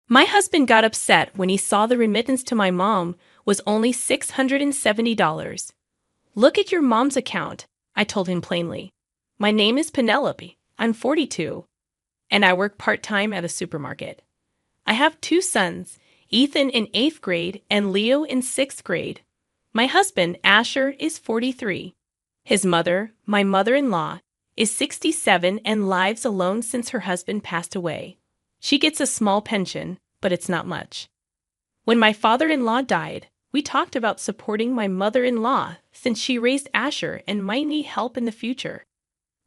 My husband got upset when he saw the remittance to my mom was only $670. Look at your mom's account, I told him plainly. My name is Penelope. I'm 42, and I work part-time at a supermarket. I have two sons, Ethan in 8th grade and Leo in 6th grade. My husband, Asher, is 43. His mother, my mother-in-law, is 67 and lives alone since her husband passed away. She gets a small pension, but it's not much. When my father-in-law died, we talked about supporting my mother-in-law since she raised Asher and might need help in the future.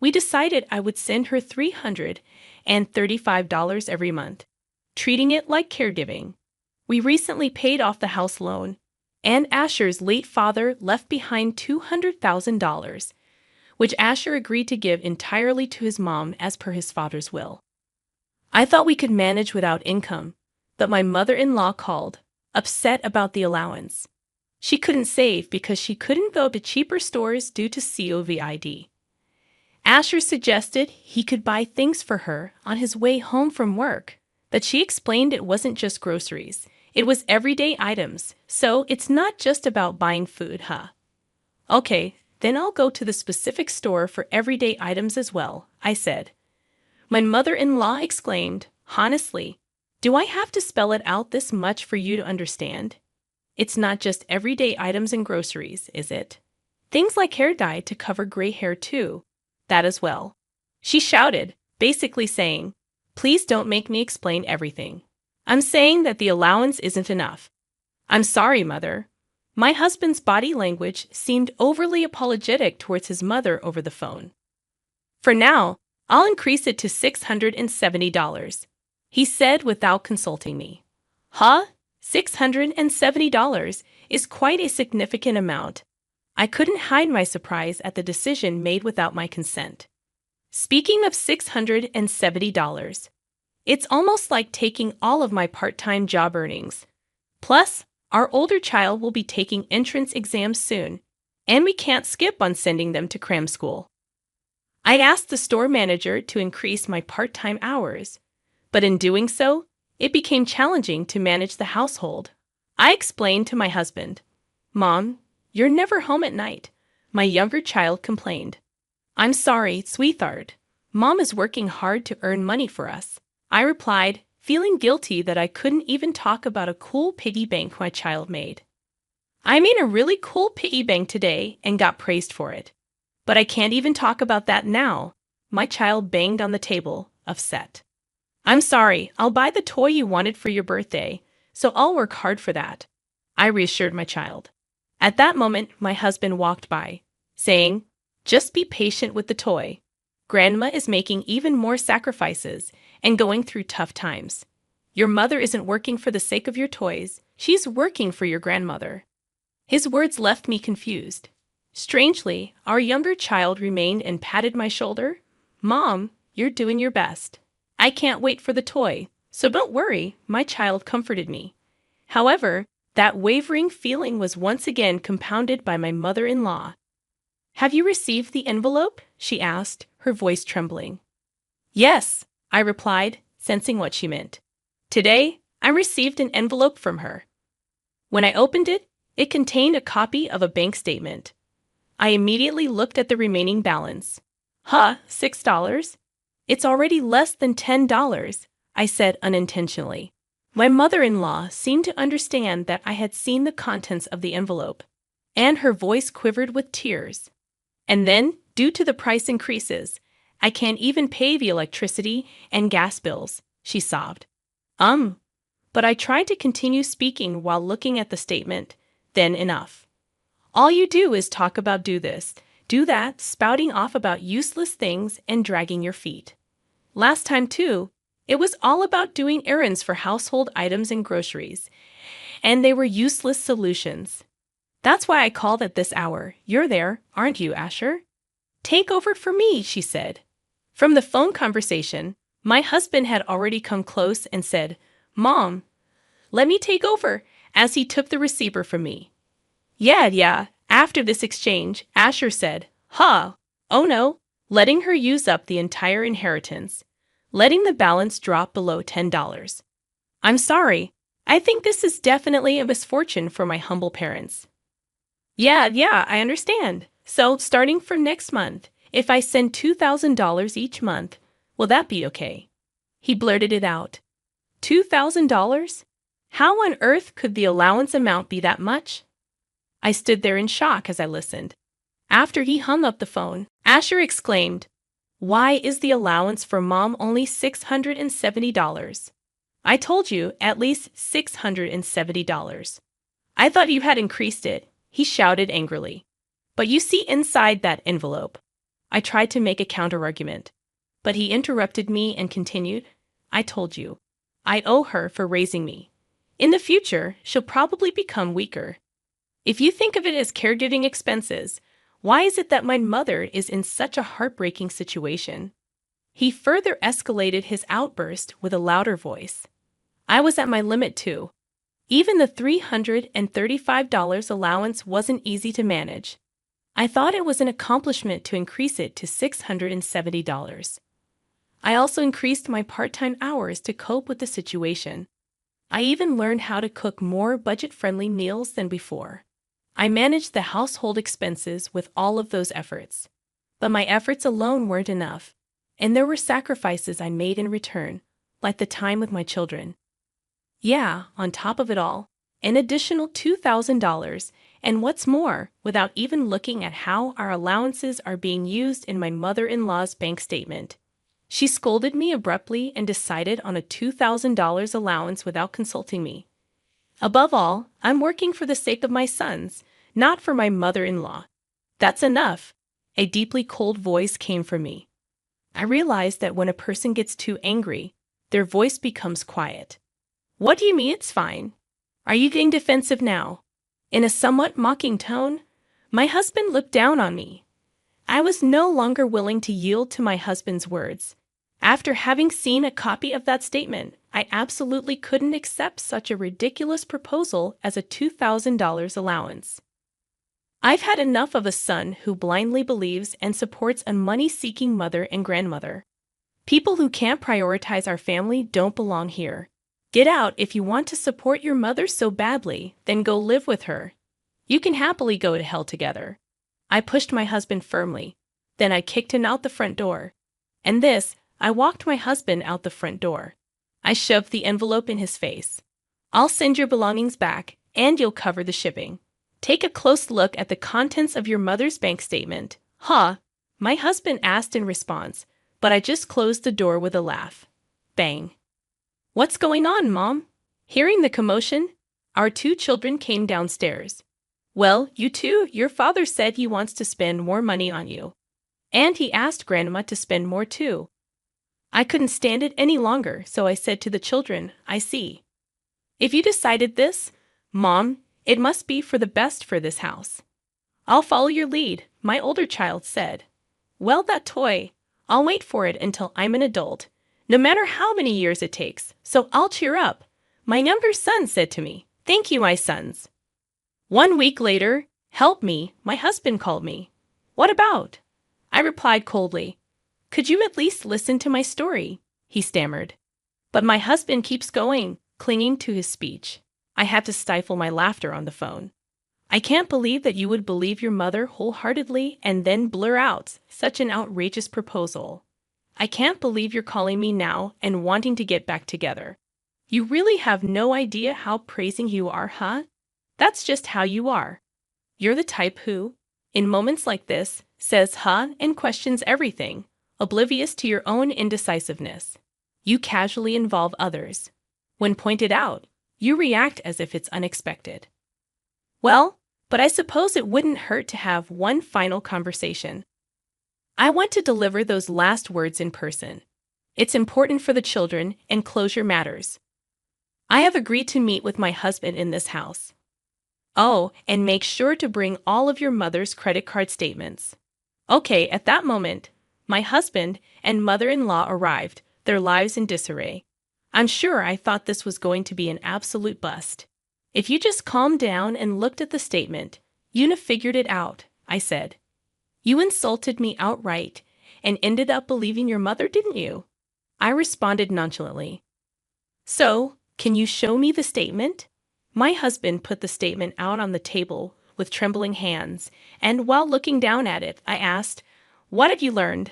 We decided I would send her $335 every month, treating it like caregiving. We recently paid off the house loan, and Asher's late father left behind $200,000, which Asher agreed to give entirely to his mom as per his father's will. I thought we could manage without income, but my mother-in-law called, upset about the allowance. She couldn't save because she couldn't go to cheaper stores due to COVID. Asher suggested he could buy things for her on his way home from work, but she explained it wasn't just groceries. It was everyday items, so it's not just about buying food, huh? Okay, then I'll go to the specific store for everyday items as well, I said. My mother-in-law exclaimed, honestly, do I have to spell it out this much for you to understand? It's not just everyday items and groceries, is it? Things like hair dye to cover gray hair too. That as well. She shouted, basically saying, please don't make me explain everything. I'm saying that the allowance isn't enough. I'm sorry, Mother. My husband's body language seemed overly apologetic towards his mother over the phone. For now, I'll increase it to $670, he said without consulting me. Huh? $670 is quite a significant amount. I couldn't hide my surprise at the decision made without my consent. Speaking of $670, it's almost like taking all of my part-time job earnings. Plus, our older child will be taking entrance exams soon, and we can't skip on sending them to cram school. I asked the store manager to increase my part-time hours, but in doing so, it became challenging to manage the household. I explained to my husband, Mom, you're never home at night, my younger child complained. I'm sorry, sweetheart. Mom is working hard to earn money for us, I replied, feeling guilty that I couldn't even talk about a cool piggy bank my child made. I made a really cool piggy bank today and got praised for it. But I can't even talk about that now. My child banged on the table, upset. I'm sorry, I'll buy the toy you wanted for your birthday, so I'll work hard for that, I reassured my child. At that moment, my husband walked by, saying, just be patient with the toy. Grandma is making even more sacrifices and going through tough times. Your mother isn't working for the sake of your toys, she's working for your grandmother. His words left me confused. Strangely, our younger child remained and patted my shoulder. Mom, you're doing your best. I can't wait for the toy, so don't worry, my child comforted me. However, that wavering feeling was once again compounded by my mother-in-law. Have you received the envelope? She asked, her voice trembling. Yes, I replied, sensing what she meant. Today, I received an envelope from her. When I opened it, it contained a copy of a bank statement. I immediately looked at the remaining balance. Huh, $6? It's already less than $10, I said unintentionally. My mother-in-law seemed to understand that I had seen the contents of the envelope, and her voice quivered with tears. And then, due to the price increases, I can't even pay the electricity and gas bills, she sobbed. But I tried to continue speaking while looking at the statement. Then enough. All you do is talk about do this, do that, spouting off about useless things and dragging your feet. Last time, too, it was all about doing errands for household items and groceries, and they were useless solutions. That's why I called at this hour. You're there, aren't you, Asher? Take over for me, she said. From the phone conversation, my husband had already come close and said, Mom, let me take over, as he took the receiver from me. Yeah. After this exchange, Asher said, oh no, letting her use up the entire inheritance, letting the balance drop below $10. I'm sorry. I think this is definitely a misfortune for my humble parents. Yeah, I understand. So, starting from next month, if I send $2,000 each month, will that be okay? He blurted it out. $2,000? How on earth could the allowance amount be that much? I stood there in shock as I listened. After he hung up the phone, Asher exclaimed, "Why is the allowance for mom only $670? I told you at least $670. I thought you had increased it," he shouted angrily. "But you see inside that envelope." I tried to make a counterargument, but he interrupted me and continued, "I told you. I owe her for raising me. In the future, she'll probably become weaker. If you think of it as caregiving expenses, why is it that my mother is in such a heartbreaking situation?" He further escalated his outburst with a louder voice. I was at my limit too. Even the $335 allowance wasn't easy to manage. I thought it was an accomplishment to increase it to $670. I also increased my part-time hours to cope with the situation. I even learned how to cook more budget-friendly meals than before. I managed the household expenses with all of those efforts. But my efforts alone weren't enough, and there were sacrifices I made in return, like the time with my children. Yeah, on top of it all, an additional $2,000, and what's more, without even looking at how our allowances are being used in my mother-in-law's bank statement. She scolded me abruptly and decided on a $2,000 allowance without consulting me. Above all, I'm working for the sake of my sons, not for my mother-in-law. That's enough. A deeply cold voice came from me. I realized that when a person gets too angry, their voice becomes quiet. "What do you mean it's fine? Are you getting defensive now?" In a somewhat mocking tone, my husband looked down on me. I was no longer willing to yield to my husband's words. After having seen a copy of that statement, I absolutely couldn't accept such a ridiculous proposal as a $2,000 allowance. I've had enough of a son who blindly believes and supports a money-seeking mother and grandmother. People who can't prioritize our family don't belong here. Get out if you want to support your mother so badly, then go live with her. You can happily go to hell together. I pushed my husband firmly. Then I kicked him out the front door. And I walked my husband out the front door. I shoved the envelope in his face. "I'll send your belongings back, and you'll cover the shipping. Take a close look at the contents of your mother's bank statement." "Huh?" my husband asked in response, but I just closed the door with a laugh. Bang. "What's going on, Mom?" Hearing the commotion, our two children came downstairs. "Well, you two, your father said he wants to spend more money on you. And he asked Grandma to spend more too." I couldn't stand it any longer, so I said to the children, "I see. If you decided this, Mom, it must be for the best for this house." "I'll follow your lead," my older child said. "Well, that toy, I'll wait for it until I'm an adult, no matter how many years it takes, so I'll cheer up," my younger son said to me. "Thank you, my sons." 1 week later, "Help me," my husband called me. "What about?" I replied coldly. "Could you at least listen to my story?" he stammered. But my husband keeps going, clinging to his speech. I had to stifle my laughter on the phone. "I can't believe that you would believe your mother wholeheartedly and then blur out such an outrageous proposal. I can't believe you're calling me now and wanting to get back together. You really have no idea how praising you are, huh? That's just how you are. You're the type who, in moments like this, says huh and questions everything, oblivious to your own indecisiveness. You casually involve others. When pointed out, you react as if it's unexpected." Well, but I suppose it wouldn't hurt to have one final conversation. I want to deliver those last words in person. It's important for the children, and closure matters. I have agreed to meet with my husband in this house. Oh, and make sure to bring all of your mother's credit card statements. Okay, at that moment, my husband and mother-in-law arrived, their lives in disarray. I'm sure I thought this was going to be an absolute bust. "If you just calmed down and looked at the statement, you'd have figured it out," I said. "You insulted me outright and ended up believing your mother, didn't you?" I responded nonchalantly. "So, Can you show me the statement? My husband put the statement out on the table with trembling hands, and while looking down at it, I asked, "What have you learned?"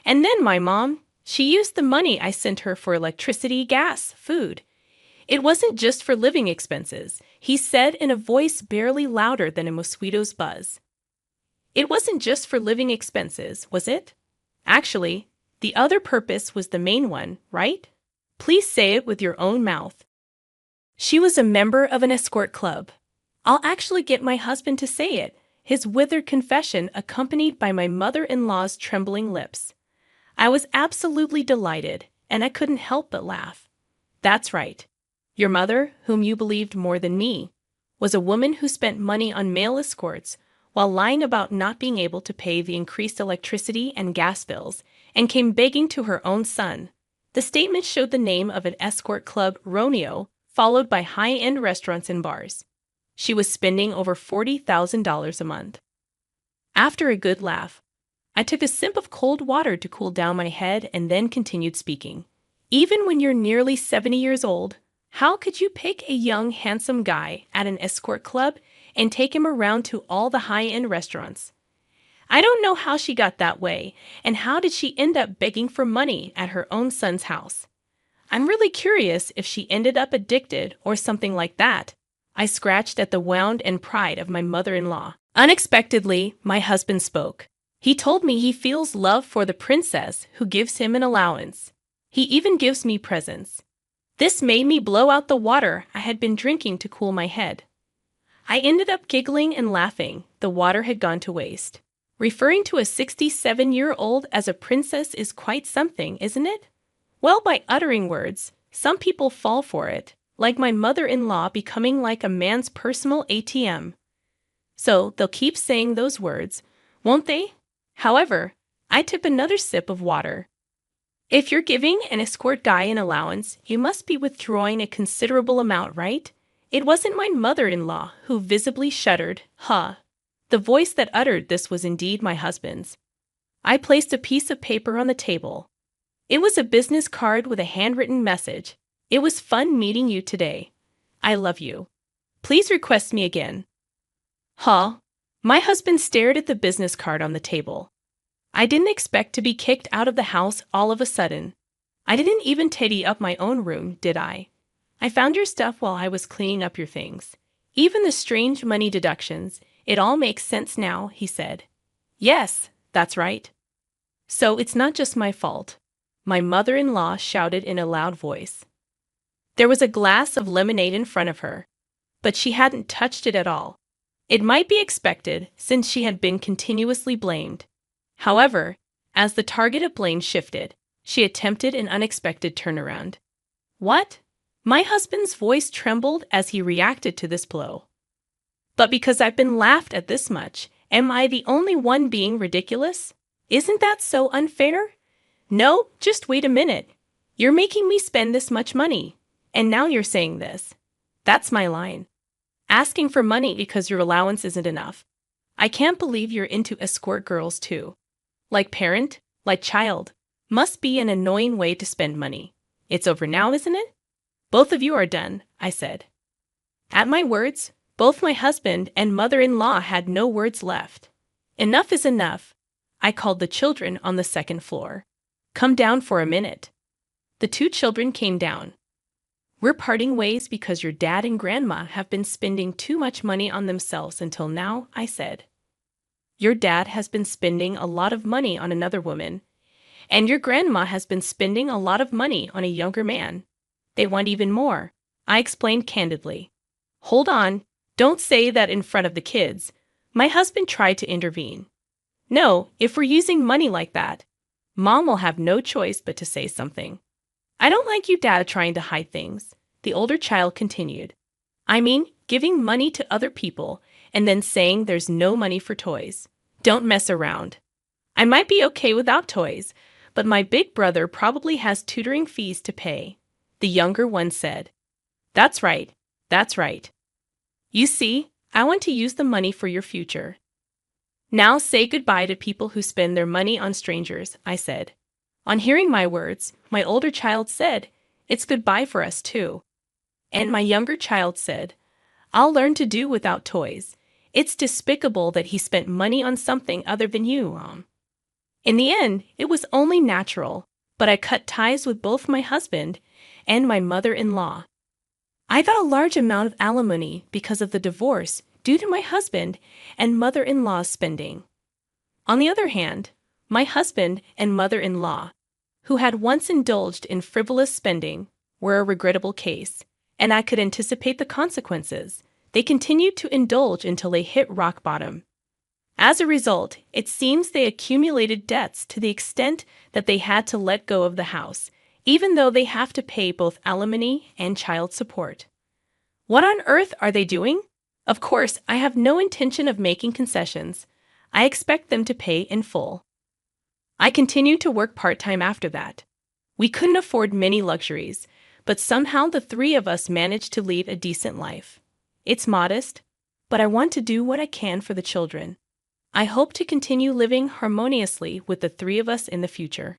And then my mom, she used the money I sent her for electricity, gas, food. It wasn't just for living expenses, he said in a voice barely louder than a mosquito's buzz. It wasn't just for living expenses, was it? Actually, the other purpose was the main one, right? Please say it with your own mouth. She was a member of an escort club. I'll actually get my husband to say it, his withered confession accompanied by my mother-in-law's trembling lips. I was absolutely delighted, and I couldn't help but laugh. That's right. Your mother, whom you believed more than me, was a woman who spent money on male escorts while lying about not being able to pay the increased electricity and gas bills, and came begging to her own son. The statement showed the name of an escort club, Romeo, followed by high-end restaurants and bars. She was spending over $40,000 a month. After a good laugh, I took a sip of cold water to cool down my head and then continued speaking. Even when you're nearly 70 years old, how could you pick a young, handsome guy at an escort club and take him around to all the high-end restaurants? I don't know how she got that way, and how did she end up begging for money at her own son's house? I'm really curious if she ended up addicted or something like that. I scratched at the wound and pride of my mother-in-law. Unexpectedly, my husband spoke. He told me he feels love for the princess who gives him an allowance. He even gives me presents. This made me blow out the water I had been drinking to cool my head. I ended up giggling and laughing. The water had gone to waste. Referring to a 67-year-old as a princess is quite something, isn't it? Well, by uttering words, some people fall for it, like my mother-in-law becoming like a man's personal ATM. So they'll keep saying those words, won't they? However, I took another sip of water. If you're giving an escort guy an allowance, you must be withdrawing a considerable amount, right? It wasn't my mother-in-law who visibly shuddered. The voice that uttered this was indeed my husband's. I placed a piece of paper on the table. It was a business card with a handwritten message. It was fun meeting you today. I love you. Please request me again. My husband stared at the business card on the table. I didn't expect to be kicked out of the house all of a sudden. I didn't even tidy up my own room, did I? I found your stuff while I was cleaning up your things. Even the strange money deductions, it all makes sense now, he said. Yes, that's right. So it's not just my fault, my mother-in-law shouted in a loud voice. There was a glass of lemonade in front of her, but she hadn't touched it at all. It might be expected since she had been continuously blamed. However, as the target of blame shifted, she attempted an unexpected turnaround. What? My husband's voice trembled as he reacted to this blow. But because I've been laughed at this much, am I the only one being ridiculous? Isn't that so unfair? No, just wait a minute. You're making me spend this much money, and now you're saying this. That's my line. Asking for money because your allowance isn't enough. I can't believe you're into escort girls too. Like parent, like child. Must be an annoying way to spend money. It's over now, isn't it? Both of you are done, I said. At my words, both my husband and mother-in-law had no words left. Enough is enough. I called the children on the second floor. Come down for a minute. The two children came down. We're parting ways because your dad and grandma have been spending too much money on themselves until now, I said. Your dad has been spending a lot of money on another woman, and your grandma has been spending a lot of money on a younger man. They want even more, I explained candidly. Hold on, don't say that in front of the kids. My husband tried to intervene. No, if we're using money like that, Mom will have no choice but to say something. I don't like you, Dad, trying to hide things, the older child continued. I mean, giving money to other people and then saying there's no money for toys. Don't mess around. I might be okay without toys, but my big brother probably has tutoring fees to pay, the younger one said. That's right, that's right. You see, I want to use the money for your future. Now say goodbye to people who spend their money on strangers, I said. On hearing my words, my older child said, it's goodbye for us too. And my younger child said, I'll learn to do without toys. It's despicable that he spent money on something other than you, Mom. In the end, it was only natural, but I cut ties with both my husband and my mother-in-law. I got a large amount of alimony because of the divorce due to my husband and mother-in-law's spending. On the other hand, my husband and mother-in-law, who had once indulged in frivolous spending, were a regrettable case, and I could anticipate the consequences. They continued to indulge until they hit rock bottom. As a result, it seems they accumulated debts to the extent that they had to let go of the house, even though they have to pay both alimony and child support. What on earth are they doing? Of course, I have no intention of making concessions. I expect them to pay in full. I continued to work part-time after that. We couldn't afford many luxuries, but somehow the three of us managed to lead a decent life. It's modest, but I want to do what I can for the children. I hope to continue living harmoniously with the three of us in the future.